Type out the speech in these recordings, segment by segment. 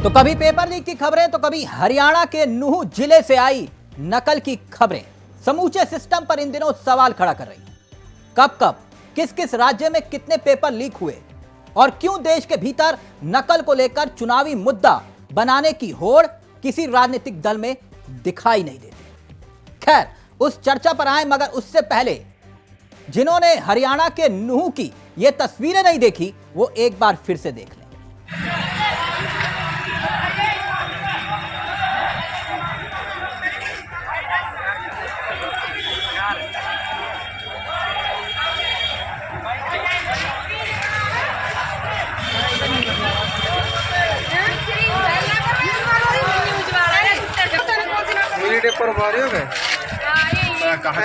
तो कभी paper leak की खबरें तो कभी हरियाणा के नूह जिले से आई नकल की खबरें समूचे सिस्टम पर इन दिनों सवाल खड़ा कर रही हैं। कब कब किस किस राज्य में कितने पेपर लीक हुए और क्यों देश के भीतर नकल को लेकर चुनावी मुद्दा बनाने की होड़ किसी राजनीतिक दल में दिखाई नहीं देती। खैर, उस चर्चा पर आए, मगर उससे पहले जिन्होंने हरियाणा के नूह की ये तस्वीरें नहीं देखी वो एक बार फिर से देख लें। पर मारी हो गए कहाँ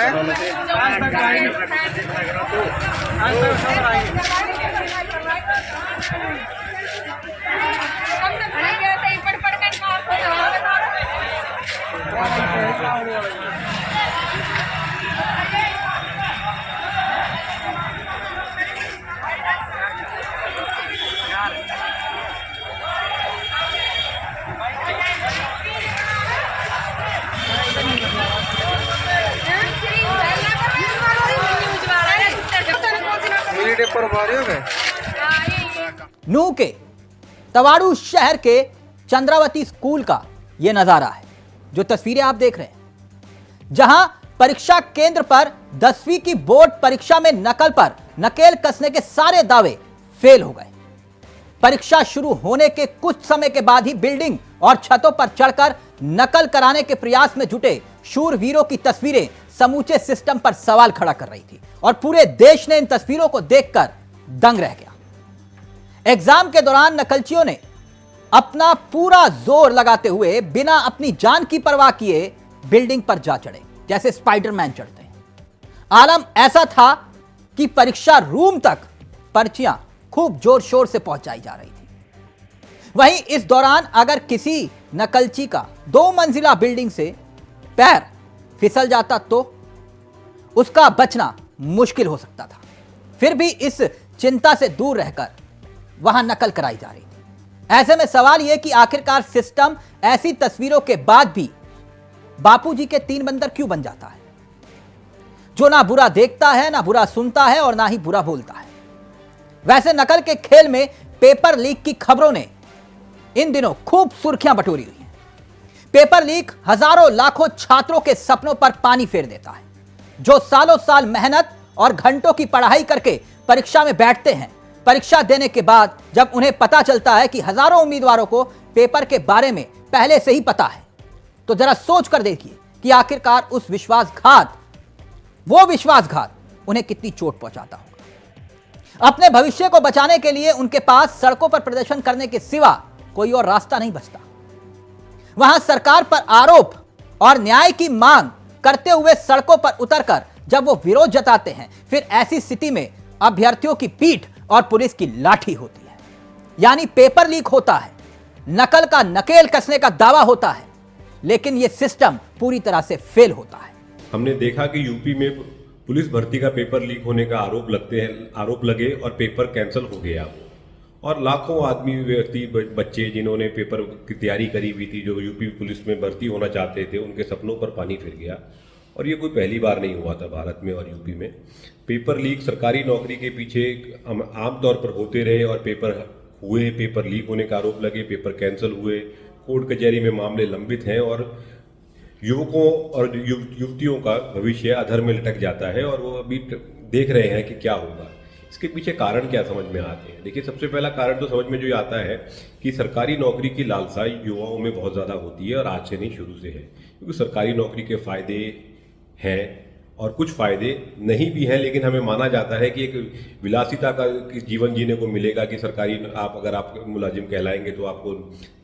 पर मारी हो गए। नूह के तवाड़ू शहर के चंद्रावती स्कूल का यह नजारा है जो तस्वीरें आप देख रहे हैं, जहां परीक्षा केंद्र पर 10वीं की बोर्ड परीक्षा में नकल पर नकेल कसने के सारे दावे फेल हो गए। परीक्षा शुरू होने के कुछ समय के बाद ही बिल्डिंग और छतों पर चढ़कर नकल कराने के प्रयास में जुटे शूरवीरों की तस्वीरें समूचे सिस्टम पर सवाल खड़ा कर रही थी और पूरे देश ने इन तस्वीरों को देखकर दंग रह गया। एग्जाम के दौरान नकलचियों ने अपना पूरा जोर लगाते हुए बिना अपनी जान की परवाह किए बिल्डिंग पर जा चढ़े, जैसे स्पाइडरमैन चढ़ते हैं। आलम ऐसा था कि परीक्षा रूम तक पर्चियां खूब जोर शोर से पहुंचाई जा रही थी। वहीं इस दौरान अगर किसी नकलची का 2 मंजिला बिल्डिंग से पैर फिसल जाता तो उसका बचना मुश्किल हो सकता था। फिर भी इस चिंता से दूर रहकर वहां नकल कराई जा रही थी। ऐसे में सवाल यह कि आखिरकार सिस्टम ऐसी तस्वीरों के बाद भी बापूजी के 3 बंदर क्यों बन जाता है, जो ना बुरा देखता है, ना बुरा सुनता है और ना ही बुरा बोलता है। वैसे नकल के खेल में पेपर लीक की खबरों ने इन दिनों खूब सुर्खियां बटोरी हुई हैं। पेपर लीक हजारों लाखों छात्रों के सपनों पर पानी फेर देता है, जो सालों साल मेहनत और घंटों की पढ़ाई करके परीक्षा में बैठते हैं। परीक्षा देने के बाद जब उन्हें पता चलता है कि हजारों उम्मीदवारों को पेपर के बारे में पहले से ही पता है, तो जरा सोच कर देखिए कि आखिरकार वो विश्वासघात उन्हें कितनी चोट पहुंचाता होगा। अपने भविष्य को बचाने के लिए उनके पास सड़कों पर प्रदर्शन करने के सिवा कोई और रास्ता नहीं बचता। वहां सरकार पर आरोप और न्याय की मांग करते हुए सड़कों पर उतरकर जब वो विरोध जताते हैं, फिर ऐसी स्थिति में अभ्यर्थियों की पीठ और पुलिस की लाठी होती है। यानी पेपर लीक होता है, नकल का नकेल कसने का दावा होता है, लेकिन यह सिस्टम पूरी तरह से फेल होता है। हमने देखा कि यूपी में पुलिस भर्ती का पेपर लीक होने का आरोप लगे और पेपर कैंसिल हो गया, और लाखों आदमी व्यक्ति बच्चे जिन्होंने पेपर की तैयारी करी हुई थी, जो यूपी पुलिस में भर्ती होना चाहते थे, उनके सपनों पर पानी फिर गया। और ये कोई पहली बार नहीं हुआ था भारत में और यूपी में। पेपर लीक सरकारी नौकरी के पीछे आमतौर पर होते रहे और पेपर हुए, पेपर लीक होने का आरोप लगे, पेपर कैंसिल हुए, कोर्ट कचहरी में मामले लंबित हैं और युवकों और युवतियों का भविष्य अधर में लटक जाता है और वो अभी देख रहे हैं कि क्या होगा। इसके पीछे कारण क्या समझ में आते हैं? देखिए, सबसे पहला कारण तो समझ में जो आता है कि सरकारी नौकरी की लालसा युवाओं में बहुत ज़्यादा होती है और आज से नहीं, शुरू से है। क्योंकि सरकारी नौकरी के फ़ायदे हैं और कुछ फ़ायदे नहीं भी हैं, लेकिन हमें माना जाता है कि एक विलासिता का जीवन जीने को मिलेगा कि सरकारी अगर आप मुलाजिम कहलाएंगे तो आपको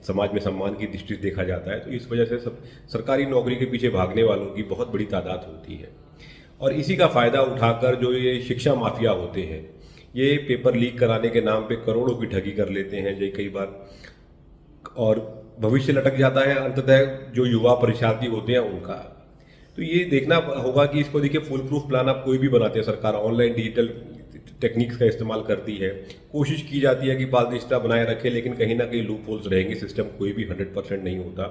समाज में सम्मान की दृष्टि से देखा जाता है। तो इस वजह से सरकारी नौकरी के पीछे भागने वालों की बहुत बड़ी तादाद होती है और इसी का फ़ायदा उठाकर जो ये शिक्षा माफिया होते हैं, ये पेपर लीक कराने के नाम पे करोड़ों की ठगी कर लेते हैं जो कई बार, और भविष्य लटक जाता है अंततः जो युवा परीक्षार्थी होते हैं उनका। तो ये देखना होगा कि इसको देखिए, फुल प्रूफ प्लान आप कोई भी बनाते हैं, सरकार ऑनलाइन डिजिटल टेक्निक्स का इस्तेमाल करती है। कोशिश की जाती है कि पारदर्शिता बनाए रखे, लेकिन कहीं ना कहीं लूप होल्स रहेंगे, सिस्टम कोई भी 100% नहीं होता,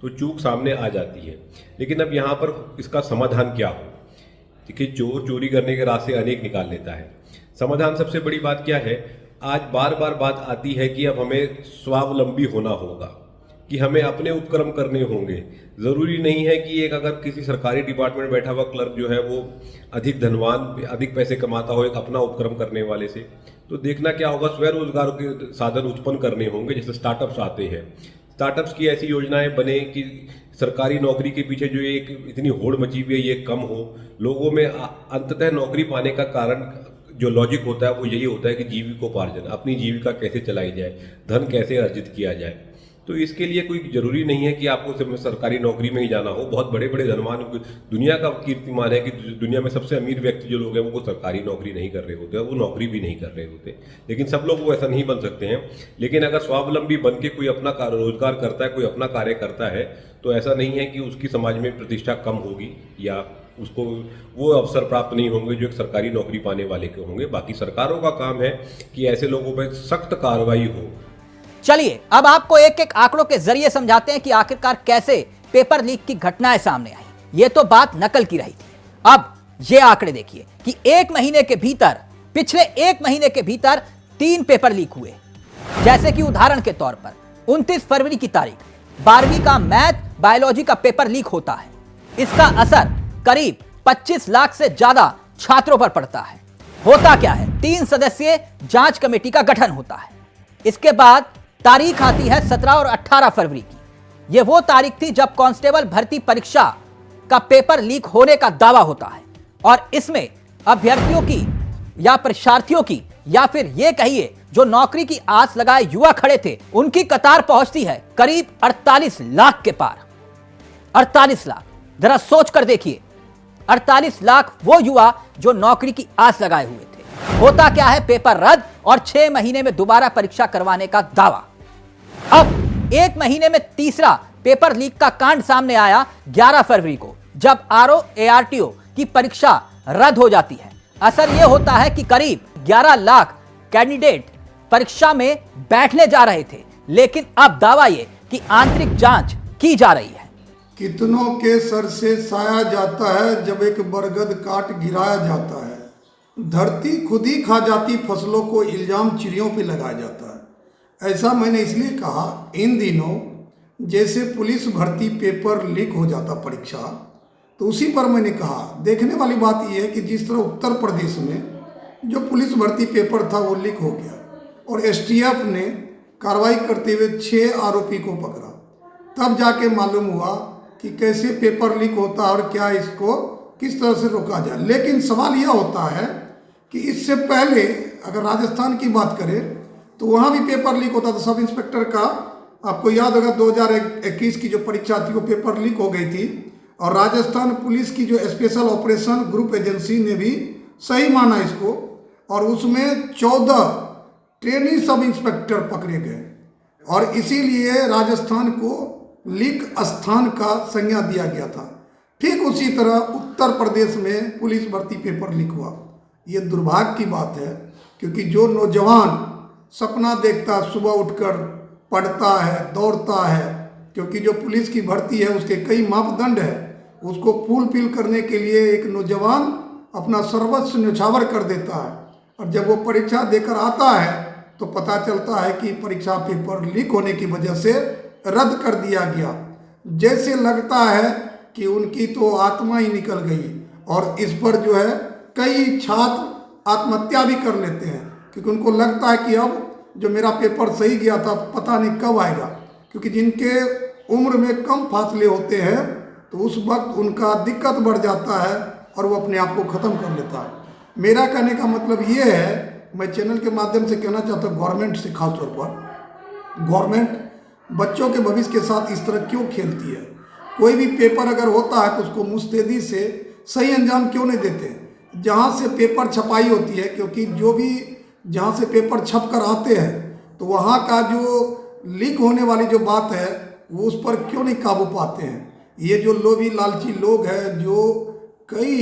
तो चूक सामने आ जाती है। लेकिन अब यहाँ पर इसका समाधान क्या हो? देखिए, चोर चोरी करने के रास्ते अनेक निकाल लेता है। समाधान सबसे बड़ी बात क्या है? आज बार बार बात आती है कि अब हमें स्वावलंबी होना होगा, कि हमें अपने उपक्रम करने होंगे। ज़रूरी नहीं है कि एक अगर किसी सरकारी डिपार्टमेंट में बैठा हुआ क्लर्क जो है वो अधिक धनवान, अधिक पैसे कमाता हो एक अपना उपक्रम करने वाले से। तो देखना क्या होगा, स्वरोजगार के साधन उत्पन्न करने होंगे, जैसे स्टार्टअप्स आते हैं। स्टार्टअप्स की ऐसी योजनाएं बने कि सरकारी नौकरी के पीछे जो एक इतनी होड़ मची हुई है ये कम हो। लोगों में अंततः नौकरी पाने का कारण जो लॉजिक होता है वो यही होता है कि जीविकोपार्जन, अपनी जीविका कैसे चलाई जाए, धन कैसे अर्जित किया जाए। तो इसके लिए कोई ज़रूरी नहीं है कि आपको सिर्फ सरकारी नौकरी में ही जाना हो। बहुत बड़े बड़े धनवान, दुनिया का कीर्तिमान है कि दुनिया में सबसे अमीर व्यक्ति जो लोग हैं वो सरकारी नौकरी नहीं कर रहे होते, वो नौकरी भी नहीं कर रहे होते। लेकिन सब लोग वो ऐसा नहीं बन सकते हैं। लेकिन अगर स्वावलंबी बन के कोई अपना रोजगार करता है, कोई अपना कार्य करता है, तो ऐसा नहीं है कि उसकी समाज में प्रतिष्ठा कम होगी या उसको वो अवसर प्राप्त नहीं होंगे जो एक सरकारी नौकरी पाने वाले के होंगे। बाकी सरकारों का काम है कि ऐसे लोगों पर सख्त कार्रवाई हो। चलिए अब आपको एक एक आंकड़ों के जरिए समझाते हैं कि आखिरकार कैसे पेपर लीक की घटनाएं सामने आई। ये तो बात नकल की रही थी। अब ये आंकड़े देखिए कि एक महीने के भीतर, पिछले एक महीने के भीतर 3 पेपर लीक हुए। जैसे कि उदाहरण के तौर पर 29 फरवरी की तारीख 12वीं का मैथ बायोलॉजी का पेपर लीक होता है। इसका असर करीब 25 लाख से ज्यादा छात्रों पर पड़ता है। होता क्या है, 3 सदस्यीय जांच कमेटी का गठन होता है। इसके बाद तारीख आती है 17 और 18 फरवरी की। यह वो तारीख थी जब कांस्टेबल भर्ती परीक्षा का पेपर लीक होने का दावा होता है और इसमें अभ्यर्थियों की या परीक्षार्थियों की या फिर यह कहिए जो नौकरी की आस लगाए युवा खड़े थे, उनकी कतार पहुंचती है करीब 48 लाख के पार। 48 लाख, जरा सोच कर देखिए, 48 लाख वो युवा जो नौकरी की आस लगाए हुए थे। होता क्या है, पेपर रद्द और 6 महीने में दोबारा परीक्षा करवाने का दावा। अब 1 महीने में तीसरा पेपर लीक का कांड सामने आया 11 फरवरी को, जब आरओ एआरटीओ की परीक्षा रद्द हो जाती है। असर यह होता है कि करीब 11 लाख कैंडिडेट परीक्षा में बैठने जा रहे थे, लेकिन अब दावा यह कि आंतरिक जांच की जा रही है। कितनों के सर से साया जाता है जब एक बरगद काट गिराया जाता है। धरती खुद ही खा जाती फसलों को इल्जाम चिड़ियों पे लगाया जाता है। ऐसा मैंने इसलिए कहा, इन दिनों जैसे पुलिस भर्ती पेपर लीक हो जाता परीक्षा, तो उसी पर मैंने कहा देखने वाली बात यह है कि जिस तरह उत्तर प्रदेश में जो पुलिस भर्ती पेपर था वो लीक हो गया और एसटीएफ ने कार्रवाई करते हुए 6 आरोपी को पकड़ा, तब जाके मालूम हुआ कि कैसे पेपर लीक होता है और क्या इसको किस तरह से रोका जाए। लेकिन सवाल यह होता है कि इससे पहले अगर राजस्थान की बात करें तो वहाँ भी पेपर लीक होता था। सब इंस्पेक्टर का आपको याद होगा 2021 की जो परीक्षा थी वो पेपर लीक हो गई थी और राजस्थान पुलिस की जो स्पेशल ऑपरेशन ग्रुप एजेंसी ने भी सही माना इसको और उसमें 14 ट्रेनी सब इंस्पेक्टर पकड़े गए और इसीलिए राजस्थान को लीक स्थान का संज्ञा दिया गया था। ठीक उसी तरह उत्तर प्रदेश में पुलिस भर्ती पेपर लीक हुआ। ये दुर्भाग्य की बात है क्योंकि जो नौजवान सपना देखता, सुबह उठकर पढ़ता है, दौड़ता है, क्योंकि जो पुलिस की भर्ती है उसके कई मापदंड है, उसको फुलफिल करने के लिए एक नौजवान अपना सर्वस्व न्यौछावर कर देता है और जब वो परीक्षा देकर आता है तो पता चलता है कि परीक्षा पेपर लीक होने की वजह से रद्द कर दिया गया। जैसे लगता है कि उनकी तो आत्मा ही निकल गई और इस पर जो है कई छात्र आत्महत्या भी कर लेते हैं क्योंकि उनको लगता है कि अब जो मेरा पेपर सही गया था पता नहीं कब आएगा, क्योंकि जिनके उम्र में कम फासले होते हैं तो उस वक्त उनका दिक्कत बढ़ जाता है और वो अपने आप को ख़त्म कर लेता है। मेरा कहने का मतलब ये है, मैं चैनल के माध्यम से कहना चाहता हूँ गवर्नमेंट से, खासतौर पर गवर्नमेंट बच्चों के भविष्य के साथ इस तरह क्यों खेलती है। कोई भी पेपर अगर होता है तो उसको मुस्तैदी से सही अंजाम क्यों नहीं देते। जहाँ से पेपर छपाई होती है, क्योंकि जो भी जहाँ से पेपर छप कर आते हैं तो वहाँ का जो लीक होने वाली जो बात है वो उस पर क्यों नहीं काबू पाते हैं। ये जो लोभी लालची लोग हैं जो कई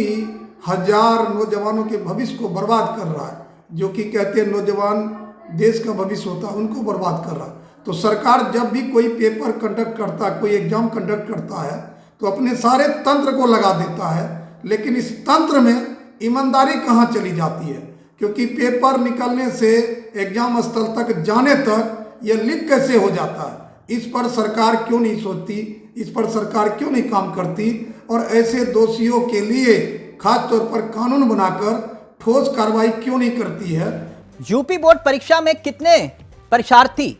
हजार नौजवानों के भविष्य को बर्बाद कर रहा है, जो कि कहते हैं नौजवान देश का भविष्य होता है, उनको बर्बाद कर रहा। तो सरकार जब भी कोई पेपर कंडक्ट करता है, कोई एग्जाम कंडक्ट करता है, तो अपने सारे तंत्र को लगा देता है, लेकिन इस तंत्र में ईमानदारी कहाँ चली जाती है? क्योंकि पेपर निकलने से एग्जाम स्थल तक जाने तक यह लीक कैसे हो जाता है, इस पर सरकार क्यों नहीं सोचती, इस पर सरकार क्यों नहीं काम करती और ऐसे दोषियों के लिए खास तौर पर कानून बनाकर ठोस कार्रवाई क्यों नहीं करती है? यूपी बोर्ड परीक्षा में कितने परीक्षार्थी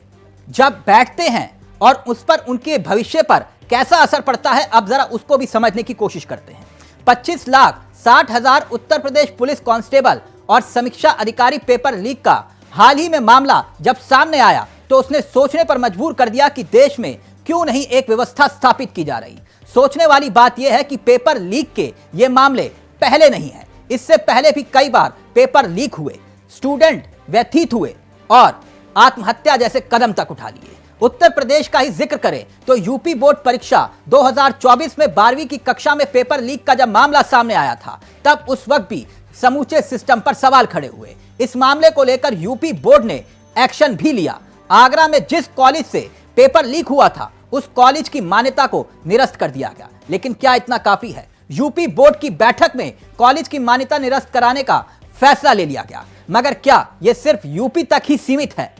जब बैठते हैं और उस पर उनके भविष्य पर कैसा असर पड़ता है, अब जरा उसको भी समझने की कोशिश करते हैं। 25,60,000 उत्तर प्रदेश पुलिस कांस्टेबल और समीक्षा अधिकारी पेपर लीक का हाल ही में मामला जब सामने आया तो उसने सोचने पर मजबूर कर दिया कि देश में क्यों नहीं एक व्यवस्था स्थापित की जा रही। सोचने वाली बात यह है कि पेपर लीक के ये मामले पहले नहीं है, इससे पहले भी कई बार पेपर लीक हुए, स्टूडेंट व्यथित हुए और आत्महत्या जैसे कदम तक उठा लिए। उत्तर प्रदेश का ही जिक्र करें तो यूपी बोर्ड परीक्षा 2024 में 12वीं की कक्षा में पेपर लीक का जब मामला सामने आया था, तब उस वक्त भी समूचे सिस्टम पर सवाल खड़े हुए। इस मामले को लेकर यूपी बोर्ड ने एक्शन भी लिया। आगरा में जिस कॉलेज से पेपर लीक हुआ था, उस कॉलेज की मान्यता को निरस्त कर दिया गया। लेकिन क्या इतना काफी है? यूपी बोर्ड की बैठक में कॉलेज की मान्यता निरस्त कराने का फैसला ले लिया गया, मगर क्या यह सिर्फ यूपी तक ही सीमित है?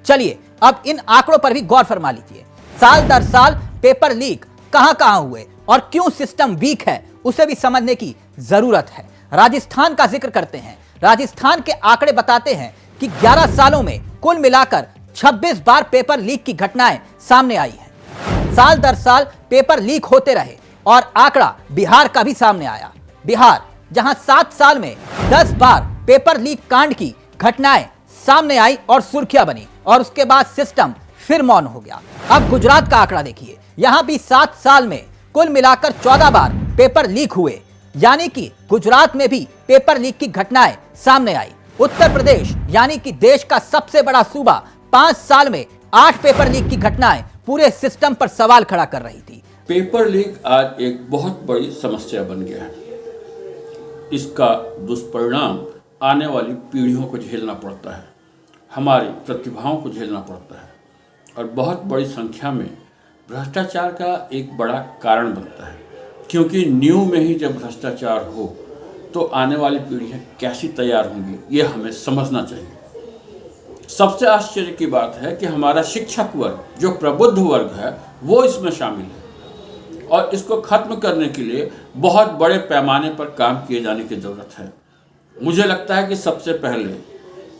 चलिए अब इन आंकड़ों पर भी गौर फरमा लीजिए। साल दर साल पेपर लीक कहां हुए और क्यों सिस्टम वीक है, उसे भी समझने की जरूरत है। राजस्थान का जिक्र करते हैं। राजस्थान के आंकड़े बताते हैं कि 11 सालों में कुल मिलाकर 26 बार पेपर लीक की घटनाएं सामने आई हैं। साल दर साल पेपर लीक होते रहे और आंकड़ा बिहार का भी सामने आया। बिहार जहां 7 साल में 10 बार पेपर लीक कांड की घटनाएं सामने आई और सुर्खियां बनी और उसके बाद सिस्टम फिर मौन हो गया। अब गुजरात का आंकड़ा देखिए, यहां भी 7 साल में कुल मिलाकर 14 बार पेपर लीक हुए, यानी कि गुजरात में भी पेपर लीक की घटनाएं सामने आई। उत्तर प्रदेश यानी कि देश का सबसे बड़ा सूबा 5 साल में 8 पेपर लीक की घटनाएं पूरे सिस्टम पर सवाल खड़ा कर रही थी। पेपर लीक आज एक बहुत बड़ी समस्या बन गया है। इसका दुष्परिणाम आने वाली पीढ़ियों को झेलना पड़ता है, हमारी प्रतिभाओं को झेलना पड़ता है और बहुत बड़ी संख्या में भ्रष्टाचार का एक बड़ा कारण बनता है। क्योंकि न्यू में ही जब भ्रष्टाचार हो तो आने वाली पीढ़ियाँ कैसी तैयार होंगी, ये हमें समझना चाहिए। सबसे आश्चर्य की बात है कि हमारा शिक्षक वर्ग, जो प्रबुद्ध वर्ग है, वो इसमें शामिल है और इसको खत्म करने के लिए बहुत बड़े पैमाने पर काम किए जाने की ज़रूरत है। मुझे लगता है कि सबसे पहले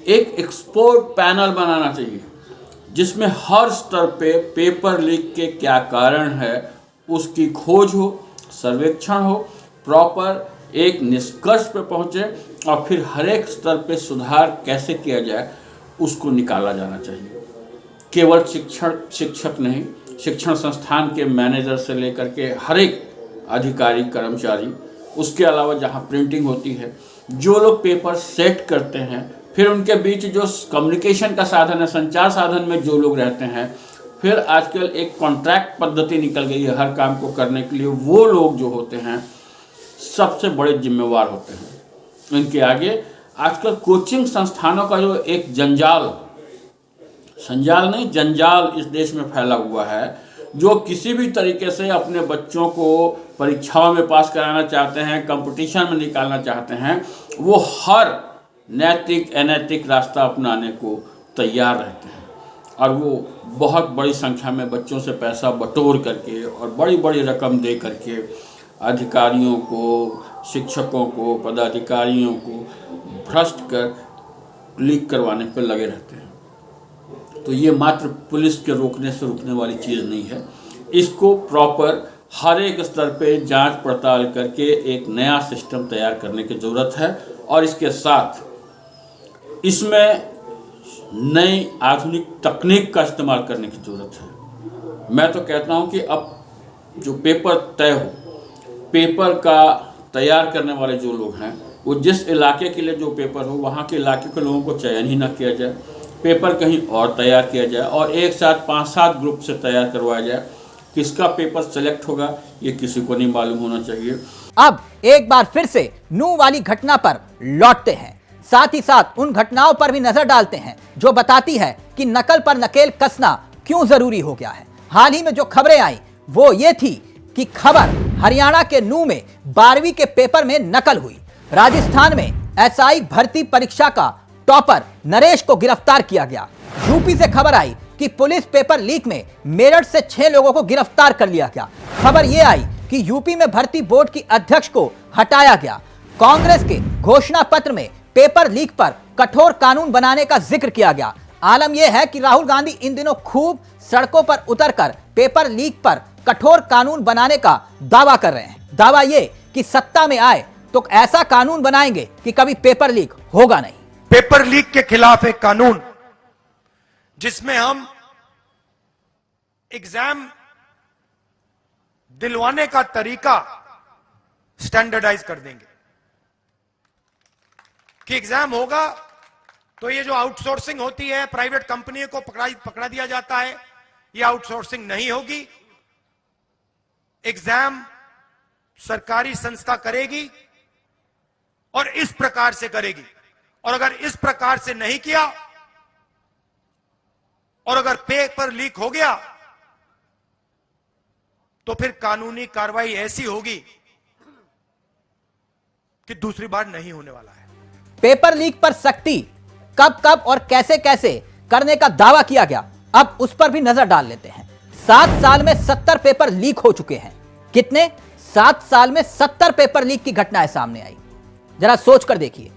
एक एक्सपर्ट पैनल बनाना चाहिए जिसमें हर स्तर पे पेपर लीक के क्या कारण है उसकी खोज हो, सर्वेक्षण हो, प्रॉपर एक निष्कर्ष पे पहुँचे और फिर हर एक स्तर पे सुधार कैसे किया जाए उसको निकाला जाना चाहिए। केवल शिक्षक नहीं, शिक्षण संस्थान के मैनेजर से लेकर के हर एक अधिकारी कर्मचारी, उसके अलावा जहाँ प्रिंटिंग होती है, जो लोग पेपर सेट करते हैं, फिर उनके बीच जो कम्युनिकेशन का साधन है, संचार साधन में जो लोग रहते हैं, फिर आजकल एक कॉन्ट्रैक्ट पद्धति निकल गई है हर काम को करने के लिए, वो लोग जो होते हैं सबसे बड़े जिम्मेवार होते हैं। इनके आगे आजकल कोचिंग संस्थानों का जो एक जंजाल नहीं जंजाल इस देश में फैला हुआ है, जो किसी भी तरीके से अपने बच्चों को परीक्षाओं में पास कराना चाहते हैं, कंपटीशन में निकालना चाहते हैं, वो हर नैतिक अनैतिक रास्ता अपनाने को तैयार रहते हैं और वो बहुत बड़ी संख्या में बच्चों से पैसा बटोर करके और बड़ी बड़ी रकम दे करके अधिकारियों को, शिक्षकों को, पदाधिकारियों को भ्रष्ट कर लीक करवाने पर लगे रहते हैं। तो ये मात्र पुलिस के रोकने से रुकने वाली चीज़ नहीं है, इसको प्रॉपर हर एक स्तर पे जांच पड़ताल करके एक नया सिस्टम तैयार करने की ज़रूरत है और इसके साथ इसमें नई आधुनिक तकनीक का इस्तेमाल करने की ज़रूरत है। मैं तो कहता हूँ कि अब जो पेपर तय हो, पेपर का तैयार करने वाले जो लोग हैं, वो जिस इलाके के लिए जो पेपर हो, वहाँ के इलाके के लोगों को चयन ही ना किया जाए, पेपर कहीं और तैयार किया जाए और एक साथ 5-7 ग्रुप से तैयार करवाया जाए। किसका पेपर सेलेक्ट होगा ये किसी को नहीं मालूम होना चाहिए। अब एक बार फिर से नू वाली घटना पर लौटते हैं। साथ ही साथ उन घटनाओं पर भी नजर डालते हैं जो बताती है कि नकल पर नकेल कसना क्यों जरूरी हो गया है। हाल ही में जो खबरें आई वो ये थी कि खबर हरियाणा के नूंह में 12वीं के पेपर में नकल हुई। राजस्थान में एसआई भर्ती परीक्षा का टॉपर नरेश को गिरफ्तार किया गया। यूपी से खबर आई कि पुलिस पेपर लीक में मेरठ से 6 लोगों को गिरफ्तार कर लिया गया। खबर यह आई कि यूपी में भर्ती बोर्ड की अध्यक्ष को हटाया गया। कांग्रेस के घोषणा पत्र में पेपर लीक पर कठोर कानून बनाने का जिक्र किया गया। आलम यह है कि राहुल गांधी इन दिनों खूब सड़कों पर उतरकर पेपर लीक पर कठोर कानून बनाने का दावा कर रहे हैं। दावा यह कि सत्ता में आए तो ऐसा कानून बनाएंगे कि कभी पेपर लीक होगा नहीं। पेपर लीक के खिलाफ एक कानून जिसमें हम एग्जाम दिलवाने का तरीका स्टैंडर्डाइज कर देंगे कि एग्जाम होगा तो ये जो आउटसोर्सिंग होती है, प्राइवेट कंपनी को पकड़ा दिया जाता है, ये आउटसोर्सिंग नहीं होगी। एग्जाम सरकारी संस्था करेगी और इस प्रकार से करेगी। और अगर इस प्रकार से नहीं किया और अगर पेपर लीक हो गया तो फिर कानूनी कार्रवाई ऐसी होगी कि दूसरी बार नहीं होने वाला है। पेपर लीक पर सख्ती कब कब और कैसे कैसे करने का दावा किया गया, अब उस पर भी नजर डाल लेते हैं। 7 साल में 70 पेपर लीक हो चुके हैं। कितने? 7 साल में 70 पेपर लीक की घटनाएं सामने आई। जरा सोच कर देखिए।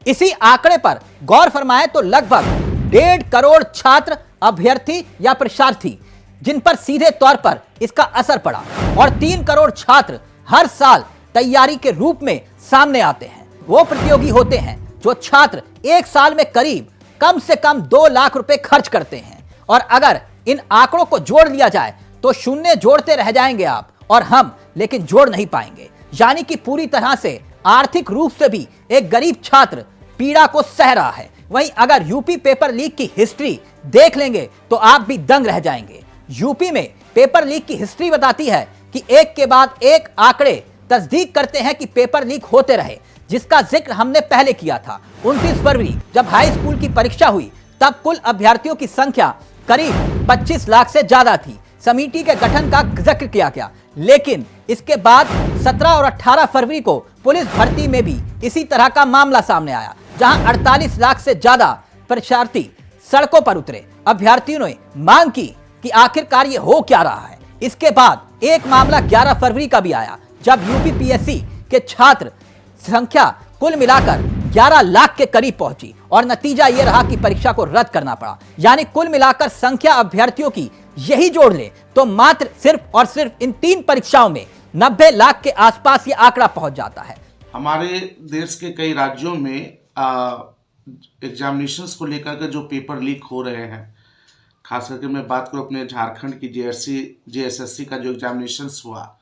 इसी आंकड़े पर गौर फरमाएं तो लगभग 1.5 करोड़ छात्र, अभ्यर्थी या परीक्षार्थी जिन पर सीधे तौर पर इसका असर पड़ा, और 3 करोड़ छात्र हर साल तैयारी के रूप में सामने आते हैं। वो प्रतियोगी होते हैं जो छात्र एक साल में करीब कम से कम 2 लाख रुपए खर्च करते हैं। और अगर इन आंकड़ों को जोड़ लिया जाए तो शून्य जोड़ते रह जाएंगे आप और हम, लेकिन जोड़ नहीं पाएंगे। यानी कि पूरी तरह से आर्थिक रूप से भी एक गरीब छात्र पीड़ा को सह रहा है। वहीं अगर यूपी पेपर लीक की हिस्ट्री देख लेंगे तो आप भी दंग रह जाएंगे। यूपी में पेपर लीक की हिस्ट्री बताती है कि एक के बाद एक आंकड़े तस्दीक करते हैं कि पेपर लीक होते रहे, जिसका जिक्र हमने पहले किया था। 29 फरवरी जब हाई स्कूल की परीक्षा हुई तब कुल अभ्यर्थियों की संख्या करीब 25 लाख से ज्यादा थी। समिति के गठन का जिक्र किया गया, लेकिन इसके बाद 17 और 18 फरवरी को पुलिस भर्ती में भी इसी तरह का मामला सामने आया, जहां 48 लाख से ज्यादा परीक्षार्थी सड़कों पर उतरे। अभ्यर्थियों ने मांग की कि आखिरकार ये हो क्या रहा है। इसके बाद एक मामला 11 फरवरी का भी आया, जब यूपीपीएससी के छात्र संख्या कुल मिलाकर 11 लाख के करीब पहुंची और नतीजा यह रहा कि परीक्षा को रद्द करना पड़ा। यानी कुल मिलाकर संख्या अभ्यर्थियों की यही जोड़ ले तो मात्र सिर्फ और सिर्फ इन 3 परीक्षाओं में 90 लाख के आसपास ये आंकड़ा पहुंच जाता है। हमारे देश के कई राज्यों में एग्जामिनेशंस को लेकर के जो पेपर लीक हो रहे हैं, खास करके मैं बात करूँ अपने झारखंड की जेएसएससी का जो एग्जामिनेशंस हुआ,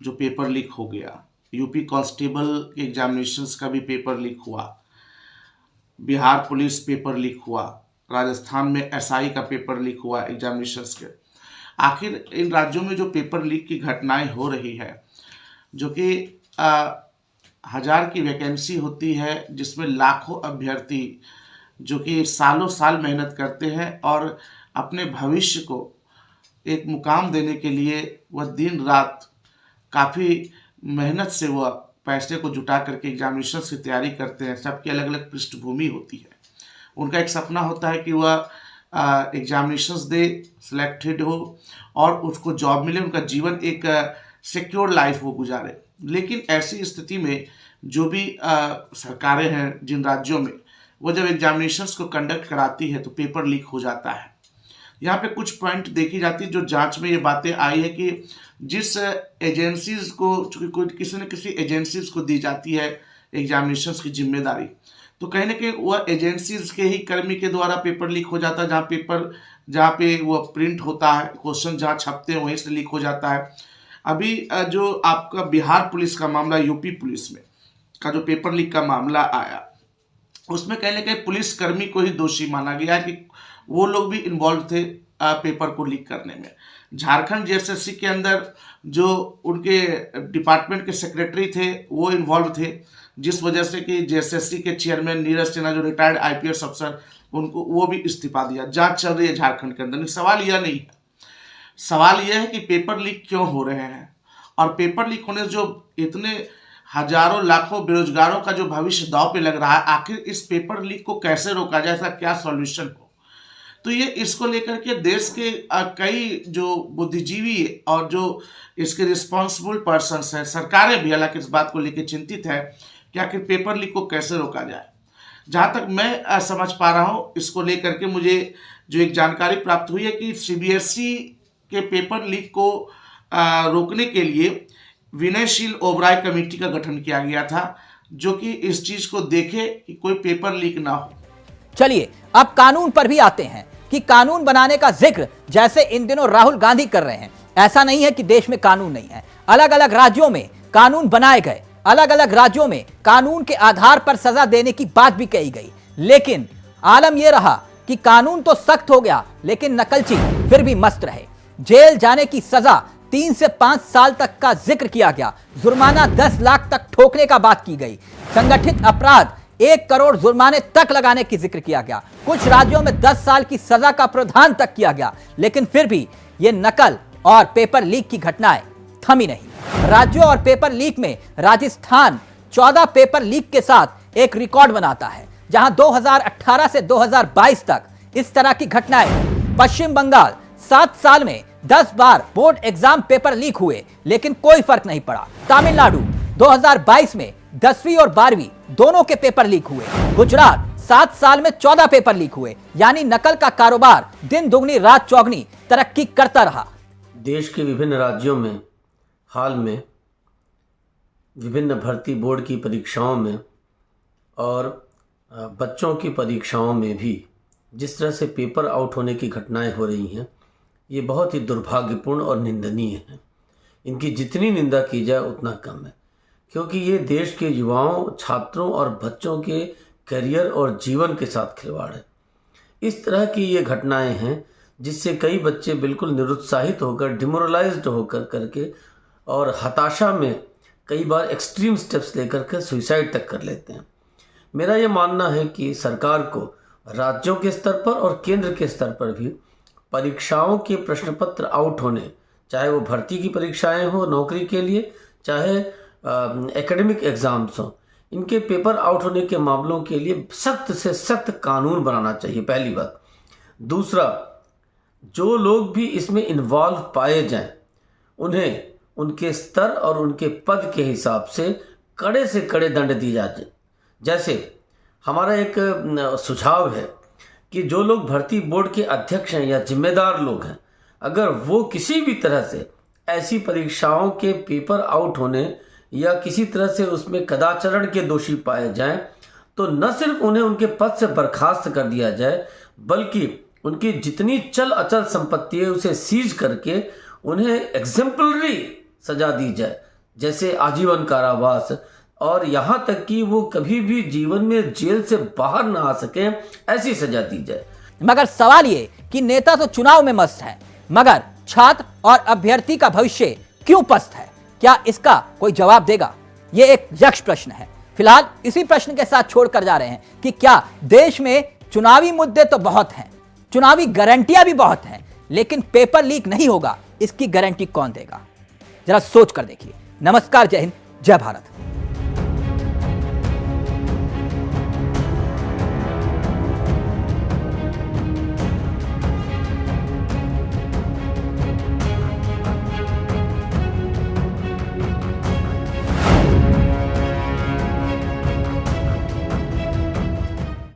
जो पेपर लीक हो गया, यूपी कांस्टेबल के एग्जामिनेशंस का भी पेपर लीक हुआ, बिहार पुलिस पेपर लीक हुआ, राजस्थान में एसआई का पेपर लीक हुआ एग्जामिनेशंस के। आखिर इन राज्यों में जो पेपर लीक की घटनाएं हो रही है, जो कि 1000 की वैकेंसी होती है, जिसमें लाखों अभ्यर्थी जो कि सालों साल मेहनत करते हैं और अपने भविष्य को एक मुकाम देने के लिए वह दिन रात काफ़ी मेहनत से वह पैसे को जुटा करके एग्जामिनेशन की तैयारी करते हैं। सबकी अलग अलग पृष्ठभूमि होती है। उनका एक सपना होता है कि वह एग्जामिनेशंस दे, सिलेक्टेड हो और उसको जॉब मिले, उनका जीवन एक सिक्योर लाइफ वो गुजारे। लेकिन ऐसी स्थिति में जो भी सरकारें हैं जिन राज्यों में, वो जब एग्जामिनेशंस को कंडक्ट कराती है तो पेपर लीक हो जाता है। यहाँ पे कुछ पॉइंट देखी जाती है जो जांच में ये बातें आई है कि जिस एजेंसीज को, चूँकि किसी न किसी एजेंसीज को दी जाती है एग्जामिनेशंस की जिम्मेदारी, तो कहीं ना कहीं वह एजेंसीज के ही कर्मी के द्वारा पेपर लीक हो जाता है। जहाँ पे वह प्रिंट होता है, क्वेश्चन जहाँ छपते हैं वहीं से लीक हो जाता है। अभी जो आपका बिहार पुलिस का मामला, यूपी पुलिस में का जो पेपर लीक का मामला आया, उसमें कहीं ना कहीं पुलिस कर्मी को ही दोषी माना गया कि वो लोग भी इन्वॉल्व थे पेपर को लीक करने में। झारखंड जेएसएससी के अंदर जो उनके डिपार्टमेंट के सेक्रेटरी थे वो इन्वॉल्व थे, जिस वजह से कि जेएसएससी के चेयरमैन नीरज सिन्हा जो रिटायर्ड आईपीएस अफसर, उनको वो भी इस्तीफा दिया। जांच चल रही है झारखंड के अंदर। सवाल यह नहीं है, सवाल यह है कि पेपर लीक क्यों हो रहे हैं, और पेपर लीक होने से जो इतने हजारों लाखों बेरोजगारों का जो भविष्य दांव पे लग रहा है, आखिर इस पेपर लीक को कैसे रोका जाए, इसका क्या सॉल्यूशन हो। तो ये इसको लेकर के देश के कई जो बुद्धिजीवी और जो इसके रिस्पॉन्सिबल पर्सन्स हैं, सरकारें भी हालांकि इस बात को लेकर चिंतित है कि आखिर पेपर लीक को कैसे रोका जाए। जहाँ तक मैं समझ पा रहा हूँ, इसको लेकर के मुझे जो एक जानकारी प्राप्त हुई है कि सीबीएसई के पेपर लीक को रोकने के लिए विनयशील ओबराय कमेटी का गठन किया गया था, जो कि इस चीज को देखे कि कोई पेपर लीक ना हो। चलिए अब कानून पर भी आते हैं कि कानून बनाने का जिक्र जैसे इन दिनों राहुल गांधी कर रहे हैं। ऐसा नहीं है कि देश में कानून नहीं है, अलग अलग राज्यों में कानून बनाए गए, अलग अलग राज्यों में कानून के आधार पर सजा देने की बात भी कही गई, लेकिन आलम यह रहा कि कानून तो सख्त हो गया लेकिन नकलची फिर भी मस्त रहे। जेल जाने की सजा 3 से 5 साल तक का जिक्र किया गया, जुर्माना 10 लाख तक ठोकने का बात की गई, संगठित अपराध 1 करोड़ जुर्माने तक लगाने की जिक्र किया गया, कुछ राज्यों में 10 साल की सजा का प्रावधान तक किया गया, लेकिन फिर भी ये नकल और पेपर लीक की घटनाएं थमी नहीं। राज्यों और पेपर लीक में राजस्थान 14 पेपर लीक के साथ एक रिकॉर्ड बनाता है, जहां 2018 से 2022 तक इस तरह की घटनाएं। पश्चिम बंगाल 7 साल में 10 बार बोर्ड एग्जाम पेपर लीक हुए लेकिन कोई फर्क नहीं पड़ा। तमिलनाडु 2022 में 10वीं और 12वीं दोनों के पेपर लीक हुए। गुजरात 7 साल में 14 पेपर लीक हुए। यानी नकल का कारोबार दिन दुगनी रात चौगनी तरक्की करता रहा। देश के विभिन्न राज्यों में हाल में विभिन्न भर्ती बोर्ड की परीक्षाओं में और बच्चों की परीक्षाओं में भी जिस तरह से पेपर आउट होने की घटनाएं हो रही हैं, ये बहुत ही दुर्भाग्यपूर्ण और निंदनीय है। इनकी जितनी निंदा की जाए उतना कम है, क्योंकि ये देश के युवाओं, छात्रों और बच्चों के करियर और जीवन के साथ खिलवाड़ है। इस तरह की ये घटनाएं हैं जिससे कई बच्चे बिल्कुल निरुत्साहित होकर, डिमोरलाइज्ड होकर करके और हताशा में कई बार एक्सट्रीम स्टेप्स लेकर के सुसाइड तक कर लेते हैं। मेरा ये मानना है कि सरकार को राज्यों के स्तर पर और केंद्र के स्तर पर भी परीक्षाओं के प्रश्न पत्र आउट होने, चाहे वो भर्ती की परीक्षाएं हो नौकरी के लिए, चाहे एकेडमिक एग्जाम्स हो, इनके पेपर आउट होने के मामलों के लिए सख्त से सख्त कानून बनाना चाहिए, पहली बात। दूसरा, जो लोग भी इसमें इन्वॉल्व पाए जाएं, उन्हें उनके स्तर और उनके पद के हिसाब से कड़े से कड़े दंड दिए जाए। जैसे हमारा एक सुझाव है कि जो लोग भर्ती बोर्ड के अध्यक्ष हैं या जिम्मेदार लोग हैं, अगर वो किसी भी तरह से ऐसी परीक्षाओं के पेपर आउट होने या किसी तरह से उसमें कदाचरण के दोषी पाए जाएं, तो न सिर्फ उन्हें उनके पद से बर्खास्त कर दिया जाए, बल्कि उनकी जितनी चल अचल संपत्ति है उसे सीज करके उन्हें एग्जेम्पलरी सजा दी जाए, जैसे आजीवन कारावास, और यहाँ तक कि वो कभी भी जीवन में जेल से बाहर ना आ सके, ऐसी सजा दी जाए। मगर सवाल ये कि नेता तो चुनाव में मस्त है, मगर छात्र और अभ्यर्थी का भविष्य क्यों पस्त है? क्या इसका कोई जवाब देगा? ये एक यक्ष प्रश्न है। फिलहाल इसी प्रश्न के साथ छोड़कर जा रहे हैं कि क्या देश में चुनावी मुद्दे तो बहुत हैं, चुनावी गारंटियां भी बहुत हैं, लेकिन पेपर लीक नहीं होगा, इसकी गारंटी कौन देगा? जरा सोच कर देखिए। नमस्कार, जय हिंद, जय भारत।